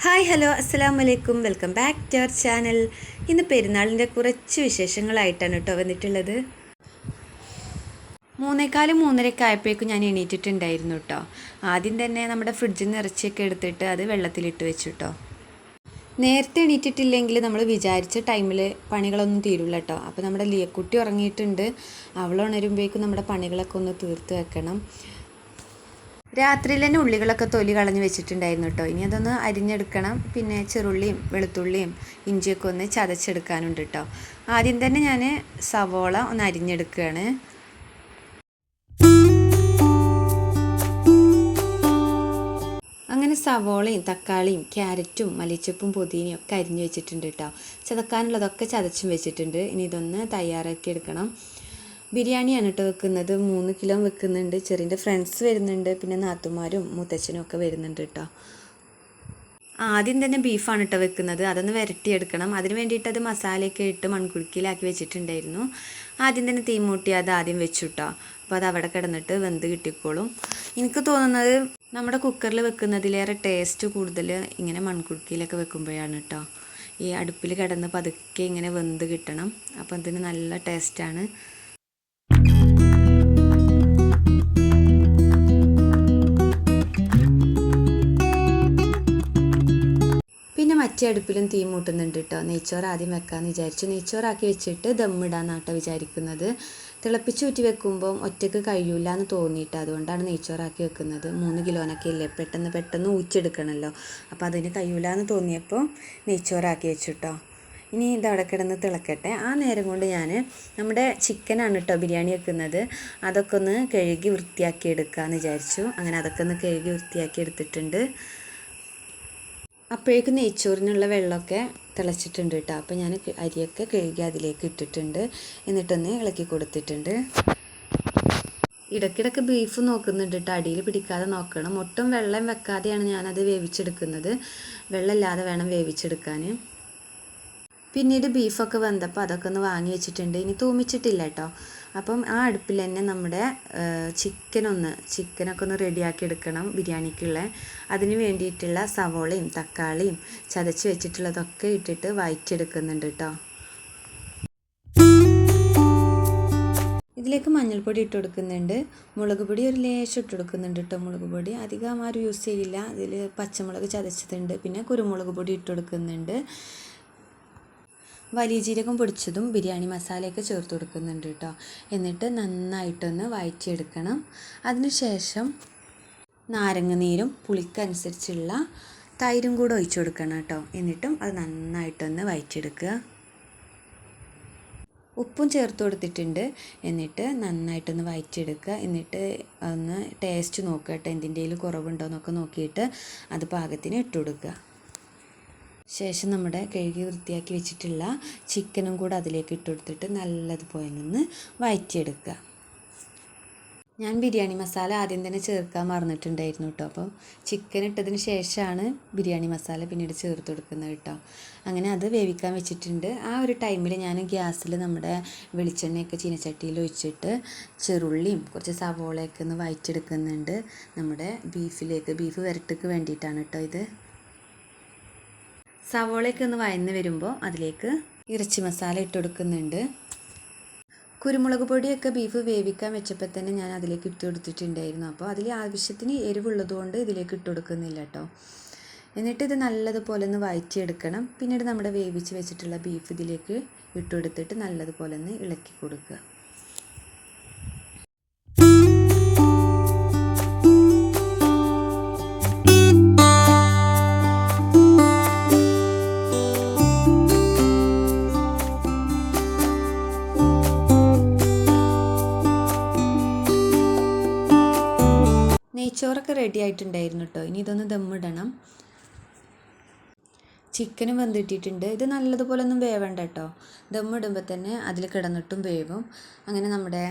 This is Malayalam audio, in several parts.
ഹായ് ഹലോ അസ്സലാമു അലൈക്കും, welcome back to our channel. ഇന്ന് പെരുന്നാളിൻ്റെ കുറച്ച് വിശേഷങ്ങളായിട്ടാണ് കേട്ടോ വന്നിട്ടുള്ളത്. 3:45 ആയപ്പോഴേക്കും ഞാൻ എണീറ്റിട്ടുണ്ടായിരുന്നു കേട്ടോ. ആദ്യം തന്നെ നമ്മുടെ ഫ്രിഡ്ജിൽ നിന്ന് ഇറച്ചിയൊക്കെ എടുത്തിട്ട് അത് വെള്ളത്തിലിട്ട് വെച്ചു കേട്ടോ. നേരത്തെ എണീറ്റിട്ടില്ലെങ്കിൽ നമ്മൾ വിചാരിച്ച ടൈമിൽ പണികളൊന്നും തീരില്ല കേട്ടോ. അപ്പോൾ നമ്മുടെ ലിയക്കുട്ടി ഉറങ്ങിയിട്ടുണ്ട്. അവൾ ഉണരുമ്പോഴേക്കും നമ്മുടെ പണികളൊക്കെ ഒന്ന് തീർത്ത് വെക്കണം. രാത്രിയിൽ തന്നെ ഉള്ളികളൊക്കെ തൊലി കളഞ്ഞ് വെച്ചിട്ടുണ്ടായിരുന്നു കേട്ടോ. ഇനി അതൊന്ന് അരിഞ്ഞെടുക്കണം. പിന്നെ ചെറുള്ളിയും വെളുത്തുള്ളിയും ഇഞ്ചിയൊക്കെ ഒന്ന് ചതച്ചെടുക്കാനുണ്ട് കേട്ടോ. ആദ്യം തന്നെ ഞാൻ സവോള ഒന്ന് അരിഞ്ഞെടുക്കുകയാണ്. അങ്ങനെ സവോളയും തക്കാളിയും ക്യാരറ്റും മല്ലിച്ചപ്പും പുതിനയും ഒക്കെ അരിഞ്ഞ് വെച്ചിട്ടുണ്ട് കേട്ടോ. ചതക്കാനുള്ളതൊക്കെ ചതച്ചും വെച്ചിട്ടുണ്ട്. ഇനി ഇതൊന്ന് തയ്യാറാക്കി എടുക്കണം. ബിരിയാണിയാണ് കേട്ടോ വെക്കുന്നത്. 3 കിലോ വെക്കുന്നുണ്ട്. ചെറിൻ്റെ ഫ്രണ്ട്സ് വരുന്നുണ്ട്, പിന്നെ നാത്തുമാരും മുത്തച്ഛനും ഒക്കെ വരുന്നുണ്ട് കേട്ടോ. ആദ്യം തന്നെ ബീഫാണ് കേട്ടോ വെക്കുന്നത്. അതൊന്ന് വരട്ടിയെടുക്കണം. അതിന് വേണ്ടിയിട്ട് അത് മസാലയൊക്കെ ഇട്ട് മൺകുടുക്കിയിലാക്കി വെച്ചിട്ടുണ്ടായിരുന്നു. ആദ്യം തന്നെ തീ മൂട്ടി അത് ആദ്യം വെച്ചു കേട്ടോ. അപ്പോൾ അത് അവിടെ കിടന്നിട്ട് വെന്ത് കിട്ടിക്കോളും. എനിക്ക് തോന്നുന്നത് നമ്മുടെ കുക്കറിൽ വെക്കുന്നതിലേറെ ടേസ്റ്റ് കൂടുതൽ ഇങ്ങനെ മൺകുടുക്കിയിലൊക്കെ വെക്കുമ്പോഴാണ് കേട്ടോ. ഈ അടുപ്പിൽ കിടന്ന് പതുക്കെ ഇങ്ങനെ വെന്ത് കിട്ടണം. അപ്പോൾ അതിന് നല്ല ടേസ്റ്റാണ്. പിന്നെ മറ്റേ അടുപ്പിലും തീ മൂട്ടുന്നുണ്ട് കേട്ടോ. നെയ്ച്ചോറ് ആദ്യം വെക്കാമെന്ന് വിചാരിച്ചു. നെയ്ച്ചോറാക്കി വെച്ചിട്ട് ദമ്മിടാന്നാണ് കേട്ടോ വിചാരിക്കുന്നത്. തിളപ്പിച്ചൂറ്റി വെക്കുമ്പോൾ ഒറ്റയ്ക്ക് കഴിയൂല എന്ന് തോന്നിയിട്ട് അതുകൊണ്ടാണ് നെയ്ച്ചോറാക്കി വെക്കുന്നത്. 3 കിലോനൊക്കെ ഇല്ലേ, പെട്ടെന്ന് ഊറ്റിയെടുക്കണമല്ലോ. അപ്പോൾ അതിന് കഴിയൂല എന്ന് തോന്നിയപ്പോൾ നെയ്ച്ചോറാക്കി വെച്ചു കേട്ടോ. ഇനി ഇതവിടെ കിടന്ന് തിളക്കട്ടെ. ആ നേരം കൊണ്ട് ഞാൻ നമ്മുടെ ചിക്കനാണ് കേട്ടോ ബിരിയാണി വെക്കുന്നത്. അതൊക്കെ ഒന്ന് കഴുകി വൃത്തിയാക്കി എടുക്കാമെന്ന് വിചാരിച്ചു. അങ്ങനെ അതൊക്കെ ഒന്ന് കഴുകി വൃത്തിയാക്കി എടുത്തിട്ടുണ്ട്. അപ്പോഴേക്കും നെയ്ച്ചോറിനുള്ള വെള്ളമൊക്കെ തിളച്ചിട്ടുണ്ട് കേട്ടോ. അപ്പോൾ ഞാൻ അരിയൊക്കെ കഴുകി അതിലേക്ക് ഇട്ടിട്ടുണ്ട്. എന്നിട്ടൊന്ന് ഇളക്കി കൊടുത്തിട്ടുണ്ട്. ഇടയ്ക്കിടയ്ക്ക് ബീഫ് നോക്കുന്നുണ്ട് കേട്ടോ. അടിയിൽ പിടിക്കാതെ നോക്കണം. ഒട്ടും വെള്ളം വെക്കാതെയാണ് ഞാനത് വേവിച്ചെടുക്കുന്നത്. വെള്ളമില്ലാതെ വേണം വേവിച്ചെടുക്കാൻ. പിന്നീട് ബീഫൊക്കെ വെന്തപ്പോൾ അതൊക്കെ ഒന്ന് വാങ്ങി വെച്ചിട്ടുണ്ട്. ഇനി തൂമിച്ചിട്ടില്ല കേട്ടോ. അപ്പം ആ അടുപ്പിൽ തന്നെ നമ്മുടെ ചിക്കനൊക്കെ ഒന്ന് റെഡിയാക്കി എടുക്കണം ബിരിയാണിക്കുള്ള. അതിന് വേണ്ടിയിട്ടുള്ള സവോളയും തക്കാളിയും ചതച്ച് വെച്ചിട്ടുള്ളതൊക്കെ ഇട്ടിട്ട് വഴറ്റിയെടുക്കുന്നുണ്ട് കേട്ടോ. ഇതിലേക്ക് മഞ്ഞൾപ്പൊടി ഇട്ട് കൊടുക്കുന്നുണ്ട്. മുളക് പൊടി ഒരു ലേശം ഇട്ട് കൊടുക്കുന്നുണ്ട് കേട്ടോ. മുളക് പൊടി അധികം ആരും യൂസ് ചെയ്യില്ല. അതിൽ പച്ചമുളക് ചതച്ചതുണ്ട്. പിന്നെ കുരുമുളക് പൊടി ഇട്ട് കൊടുക്കുന്നുണ്ട്. വലിയ ജീരകം പൊടിച്ചതും ബിരിയാണി മസാലയൊക്കെ ചേർത്ത് കൊടുക്കുന്നുണ്ട് കേട്ടോ. എന്നിട്ട് നന്നായിട്ടൊന്ന് വഴറ്റിയെടുക്കണം. അതിനുശേഷം നാരങ്ങ നീരും പുളിക്കനുസരിച്ചുള്ള തൈരും കൂടെ ഒഴിച്ചു കൊടുക്കണം കേട്ടോ. എന്നിട്ടും അത് നന്നായിട്ടൊന്ന് വഴറ്റിയെടുക്കുക. ഉപ്പും ചേർത്ത് കൊടുത്തിട്ടുണ്ട്. എന്നിട്ട് നന്നായിട്ടൊന്ന് വഴറ്റിയെടുക്കുക. എന്നിട്ട് ഒന്ന് ടേസ്റ്റ് നോക്കുക കേട്ടോ. എന്തിൻ്റെയും കുറവുണ്ടോ എന്നൊക്കെ നോക്കിയിട്ട് അത് പാകത്തിന് ഇട്ട് കൊടുക്കുക. ശേഷം നമ്മുടെ കഴുകി വൃത്തിയാക്കി വെച്ചിട്ടുള്ള ചിക്കനും കൂടെ അതിലേക്ക് ഇട്ട് കൊടുത്തിട്ട് നല്ലതുപോലെ നിന്ന് വഴറ്റിയെടുക്കുക. ഞാൻ ബിരിയാണി മസാല ആദ്യം തന്നെ ചേർക്കാൻ മറന്നിട്ടുണ്ടായിരുന്നു കേട്ടോ. അപ്പോൾ ചിക്കൻ ഇട്ടതിന് ശേഷമാണ് ബിരിയാണി മസാല പിന്നീട് ചേർത്ത് കൊടുക്കുന്നത് കേട്ടോ. അങ്ങനെ അത് വേവിക്കാൻ വെച്ചിട്ടുണ്ട്. ആ ഒരു ടൈമിൽ ഞാൻ ഗ്യാസിൽ നമ്മുടെ വെളിച്ചെണ്ണയൊക്കെ ചീനച്ചട്ടിയിൽ ഒഴിച്ചിട്ട് ചെറുള്ളിയും കുറച്ച് സവോളയൊക്കെ ഒന്ന് വഴറ്റിയെടുക്കുന്നുണ്ട്. നമ്മുടെ ബീഫ് വരട്ടിക്ക് വേണ്ടിയിട്ടാണ് കേട്ടോ ഇത്. സവോളയൊക്കെ ഒന്ന് വഴന്ന് വരുമ്പോൾ അതിലേക്ക് ഇറച്ചി മസാല ഇട്ട് കൊടുക്കുന്നുണ്ട്. കുരുമുളക് പൊടിയൊക്കെ ബീഫ് വേവിക്കാൻ വെച്ചപ്പോൾ തന്നെ ഞാൻ അതിലേക്ക് ഇട്ട് കൊടുത്തിട്ടുണ്ടായിരുന്നു. അപ്പോൾ അതിൽ ആവശ്യത്തിന് എരിവുള്ളതുകൊണ്ട് ഇതിലേക്ക് ഇട്ട് കൊടുക്കുന്നില്ല കേട്ടോ. എന്നിട്ട് ഇത് നല്ലതുപോലെ ഒന്ന് വഴറ്റിയെടുക്കണം. പിന്നീട് നമ്മുടെ വേവിച്ച് വെച്ചിട്ടുള്ള ബീഫ് ഇതിലേക്ക് ഇട്ട് കൊടുത്തിട്ട് നല്ലതുപോലെ ഒന്ന് ഇളക്കി കൊടുക്കുക. നെയ്ച്ചോറൊക്കെ റെഡി ആയിട്ടുണ്ടായിരുന്നു കേട്ടോ. ഇനി ഇതൊന്ന് ദമ്മിടണം. ചിക്കനും വെന്തിട്ടിട്ടുണ്ട്. ഇത് നല്ലതുപോലെ ഒന്നും വേവണ്ട കേട്ടോ. ദമ്മിടുമ്പോൾ തന്നെ അതിൽ കിടന്നിട്ടും വേവും. അങ്ങനെ നമ്മുടെ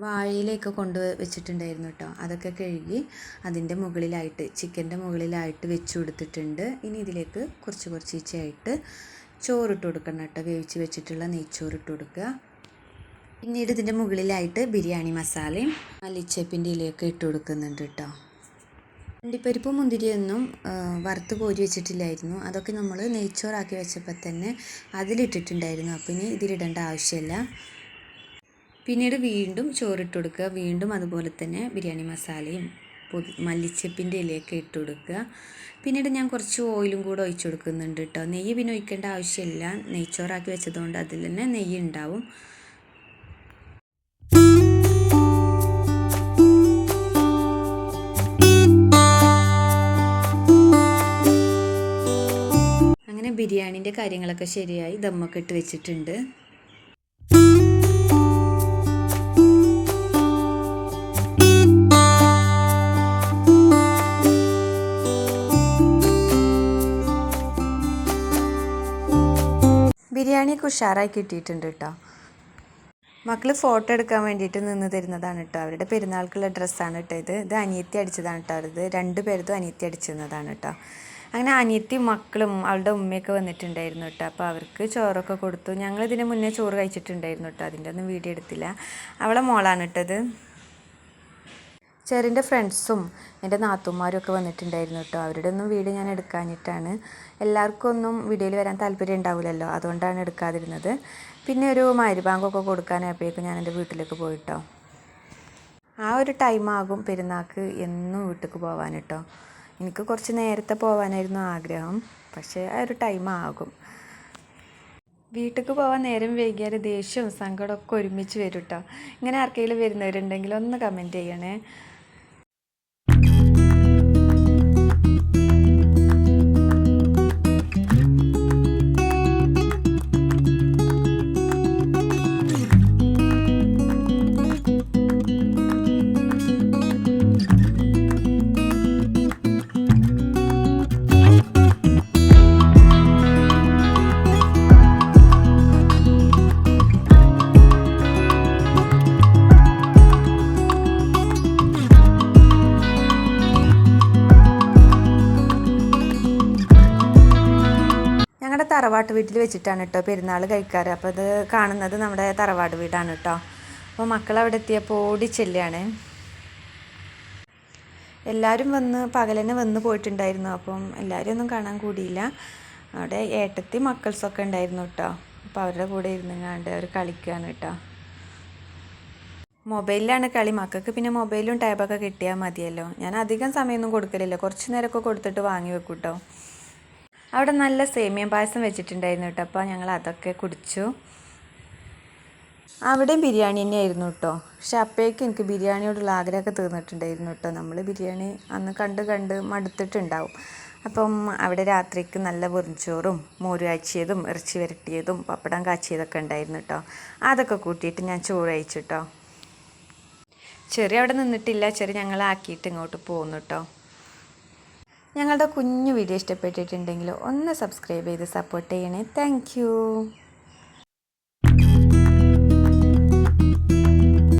വാഴയിലേക്ക് കൊണ്ട് വെച്ചിട്ടുണ്ടായിരുന്നു കേട്ടോ. അതൊക്കെ കഴുകി അതിൻ്റെ മുകളിലായിട്ട് ചിക്കൻ്റെ മുകളിലായിട്ട് വെച്ച് കൊടുത്തിട്ടുണ്ട്. ഇനി ഇതിലേക്ക് കുറച്ച് ഈച്ചയായിട്ട് ചോറിട്ട് കൊടുക്കണം കേട്ടോ. വേവിച്ച് വെച്ചിട്ടുള്ള നെയ്ച്ചോറിട്ട് കൊടുക്കുക. പിന്നീട് ഇതിൻ്റെ മുകളിലായിട്ട് ബിരിയാണി മസാലയും മല്ലിച്ചപ്പിൻ്റെ ഇലയൊക്കെ ഇട്ട് കൊടുക്കുന്നുണ്ട് കേട്ടോ. അണ്ടിപ്പരിപ്പും മുന്തിരിയൊന്നും വറുത്ത് കോരി വെച്ചിട്ടില്ലായിരുന്നു. അതൊക്കെ നമ്മൾ നെയ്ച്ചോറാക്കി വെച്ചപ്പോൾ തന്നെ അതിലിട്ടിട്ടുണ്ടായിരുന്നു. അപ്പോൾ ഇനി ഇതിലിടേണ്ട ആവശ്യമില്ല. പിന്നീട് വീണ്ടും ചോറിട്ട് കൊടുക്കുക. വീണ്ടും അതുപോലെ തന്നെ ബിരിയാണി മസാലയും മല്ലിച്ചപ്പിൻ്റെ ഇലയൊക്കെ ഇട്ട് കൊടുക്കുക. പിന്നീട് ഞാൻ കുറച്ച് ഓയിലും കൂടെ ഒഴിച്ച് കൊടുക്കുന്നുണ്ട് കേട്ടോ. നെയ്യ് പിന്നെ ഒഴിക്കേണ്ട ആവശ്യമില്ല. നെയ്ച്ചോറാക്കി വെച്ചതുകൊണ്ട് അതിൽ തന്നെ നെയ്യ് ഉണ്ടാവും. അങ്ങനെ ബിരിയാണീൻ്റെ കാര്യങ്ങളൊക്കെ ശരിയായി ദമ്മൊക്കെ ഇട്ട് വെച്ചിട്ടുണ്ട്. ബിരിയാണിയൊക്കെ ഉഷാറായി കിട്ടിയിട്ടുണ്ട് കേട്ടോ. മക്കൾ ഫോട്ടോ എടുക്കാൻ വേണ്ടിയിട്ട് നിന്ന് തരുന്നതാണ് കേട്ടോ. അവരുടെ പെരുന്നാൾക്കുള്ള ഡ്രസ്സാണ് കേട്ടോ ഇത് അനിയത്തി അടിച്ചതാണ് കേട്ടോ. അവരത് 2 പേരതും അനിയത്തി അടിച്ചിരുന്നതാണ് കേട്ടോ. അങ്ങനെ അനിയത്തി മക്കളും അവളുടെ ഉമ്മയൊക്കെ വന്നിട്ടുണ്ടായിരുന്നു കേട്ടോ. അപ്പോൾ അവർക്ക് ചോറൊക്കെ കൊടുത്തു. ഞങ്ങളിതിന് മുന്നേ ചോറ് കഴിച്ചിട്ടുണ്ടായിരുന്നു കേട്ടോ. അതിൻ്റെ ഒന്നും വീഡിയോ എടുത്തില്ല. അവളെ മോളാണ് കേട്ടത്. ചെറിൻ്റെ ഫ്രണ്ട്സും എൻ്റെ നാത്തൂന്മാരും ഒക്കെ വന്നിട്ടുണ്ടായിരുന്നു കേട്ടോ. അവരുടെ ഒന്നും വീഡിയോ ഞാൻ എടുക്കാഞ്ഞിട്ടാണ്. എല്ലാവർക്കും ഒന്നും വീഡിയോയിൽ വരാൻ താല്പര്യം ഉണ്ടാവില്ലല്ലോ, അതുകൊണ്ടാണ് എടുക്കാതിരുന്നത്. പിന്നെ ഒരു മഗ്‌രിബാങ്കൊക്കെ കൊടുക്കാനായപ്പോഴേക്കും ഞാൻ എൻ്റെ വീട്ടിലേക്ക് പോയിട്ടോ. ആ ഒരു ടൈമാകും പെരുന്നാൾക്ക് എന്നും വീട്ടിലേക്ക് പോകാൻ കേട്ടോ. എനിക്ക് കുറച്ച് നേരത്തെ പോകാനായിരുന്നു ആഗ്രഹം, പക്ഷേ ആ ഒരു ടൈമാകും. വീട്ടിലേക്ക് പോകാൻ നേരം വൈകിയാൽ ദേഷ്യവും സങ്കടമൊക്കെ ഒരുമിച്ച് വരും കേട്ടോ. ഇങ്ങനെ ആർക്കെങ്കിലും വരുന്നവരുണ്ടെങ്കിൽ ഒന്ന് കമൻറ്റ് ചെയ്യണേ. ഞങ്ങളുടെ തറവാട്ട് വീട്ടിൽ വെച്ചിട്ടാണ് കേട്ടോ പെരുന്നാൾ കഴിക്കാറ്. അപ്പോൾ ഇത് കാണുന്നത് നമ്മുടെ തറവാട് വീടാണ് കേട്ടോ. അപ്പോൾ മക്കൾ അവിടെ എത്തിയപ്പോൾ ഓടിച്ചെല്ലാണ്. എല്ലാവരും പകലന്നെ വന്ന് പോയിട്ടുണ്ടായിരുന്നു. അപ്പം എല്ലാവരും ഒന്നും കാണാൻ കൂടിയില്ല. അവിടെ ഏട്ടത്തി മക്കൾസൊക്കെ ഉണ്ടായിരുന്നു കേട്ടോ. അപ്പോൾ അവരുടെ കൂടെ ഇരുന്നങ്ങാണ്ട് അവർ കളിക്കുകയാണ് കേട്ടോ. മൊബൈലിലാണ് കളി. മക്കൾക്ക് പിന്നെ മൊബൈലും ടാബൊക്കെ കിട്ടിയാൽ മതിയല്ലോ. ഞാൻ അധികം സമയമൊന്നും കൊടുക്കലില്ല, കുറച്ച് നേരമൊക്കെ കൊടുത്തിട്ട് വാങ്ങി വെക്കും കേട്ടോ. അവിടെ നല്ല സേമിയ പായസം വെച്ചിട്ടുണ്ടായിരുന്നു കേട്ടോ. അപ്പോൾ ഞങ്ങൾ അതൊക്കെ കുടിച്ചു. അവിടെയും ബിരിയാണി തന്നെയായിരുന്നു കേട്ടോ. പക്ഷെ അപ്പോഴേക്കും എനിക്ക് ബിരിയാണിയോടുള്ള ആഗ്രഹമൊക്കെ തീർന്നിട്ടുണ്ടായിരുന്നു കേട്ടോ. നമ്മൾ ബിരിയാണി അന്ന് കണ്ട് മടുത്തിട്ടുണ്ടാവും. അപ്പം അവിടെ രാത്രിക്ക് നല്ല വെറുംചോറും മോര് കാച്ചിയതും ഇറച്ചി വരട്ടിയതും പപ്പടം കാച്ചിയതൊക്കെ ഉണ്ടായിരുന്നു കേട്ടോ. അതൊക്കെ കൂട്ടിയിട്ട് ഞാൻ ചോറ് കഴിച്ചു കേട്ടോ. ചെറിയ അവിടെ നിന്നിട്ടില്ല. ചെറിയ ഞങ്ങളാക്കിയിട്ട് ഇങ്ങോട്ട് പോകുന്നു കേട്ടോ. ഞങ്ങളുടെ കുഞ്ഞു വീഡിയോ ഇഷ്ടപ്പെട്ടിട്ടുണ്ടെങ്കിൽ ഒന്ന് സബ്സ്ക്രൈബ് ചെയ്ത് സപ്പോർട്ട് ചെയ്യണേ. താങ്ക്